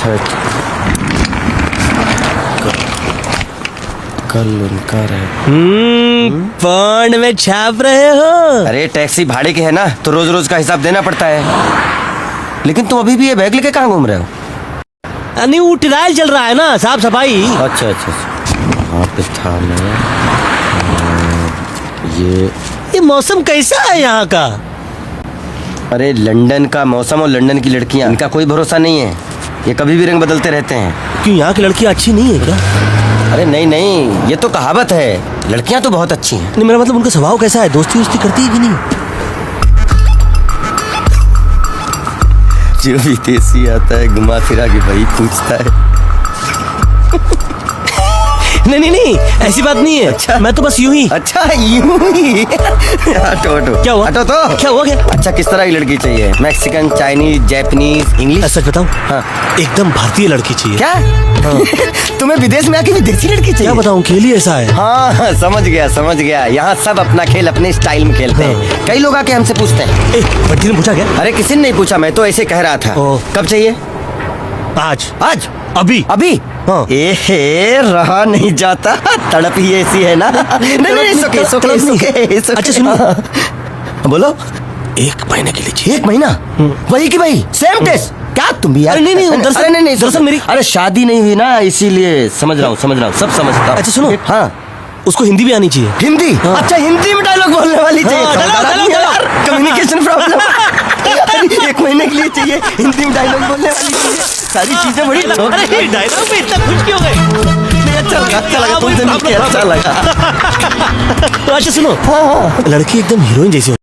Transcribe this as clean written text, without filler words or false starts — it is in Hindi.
अच्छा कल उनका बॉन्ड में छाप रहे हो? अरे टैक्सी भाड़े की है ना, तो रोज रोज का हिसाब देना पड़ता है। लेकिन तुम अभी भी ये बैग लेके कहाँ घूम रहे हो? नहीं, वो ट्रायल चल रहा है ना, साफ सफाई। अच्छा अच्छा वहाँ पे था मैं। ये मौसम कैसा है यहाँ का? अरे लंदन का मौसम और लंदन की लड़कियाँ, इनका कोई भरोसा नहीं है। ये कभी भी रंग बदलते रहते हैं। क्यों, यहाँ की लड़कियाँ अच्छी नहीं है क्या? अरे नहीं नहीं, ये तो कहावत है। लड़कियाँ तो बहुत अच्छी हैं। नहीं, मेरा मतलब उनका स्वभाव कैसा है? दोस्ती वोस्ती करती है कि नहीं? जो विदेशी आता है घुमा फिरा के वही पूछता है। नहीं, ऐसी बात नहीं है। अच्छा। मैं तो बस यूं ही। अच्छा यूं ही। हटो हटो। क्या हुआ? हटो तो। क्या हुआ? क्या? अच्छा किस तरह की लड़की चाहिए? Mexican, Chinese, Japanese, English? सच बताऊं? हाँ। एकदम भारतीय लड़की चाहिए। क्या? हाँ। तुम्हें विदेश में आके विदेशी लड़की चाहिए? क्या बताऊं, खेल ही ऐसा है। हाँ समझ गया। यहाँ सब अपना खेल अपने स्टाइल में खेलते हैं। कई लोग आके हमसे पूछते हैं। बंटी ने पूछा क्या? अरे किसी ने नहीं पूछा, मैं तो ऐसे कह रहा था। कब चाहिए? आज। आज? अभी। हाँ। रहा नहीं जाता, तड़प ही ऐसी है ना। नहीं सुके। अच्छा सुनो। बोलो। 1 महीने के लिए चाहिए। 1 महीना? वही की वही सेम टेस्ट? क्या तुम भी यार? नहीं, दरअसल मेरी। अरे शादी नहीं हुई ना, इसीलिए समझ रहा हूँ सब समझता हूँ। अच्छा सुनो। हाँ उसको हिंदी भी आनी चाहिए। हिंदी? हाँ। अच्छा हिंदी में डायलॉग बोलने वाली चाहिए। डायलॉग। Communication problem. 1 महीने के लिए चाहिए, हिंदी में डायलॉग बोलने वाली चाहिए। सारी चीजें बड़ी डायलॉग में इतना खुश क्यों गए? अच्छा लगा तुमसे मिलके, अच्छा लगा। तो अच्छा सुनो, लड़की एकदम हीरोइन जैसी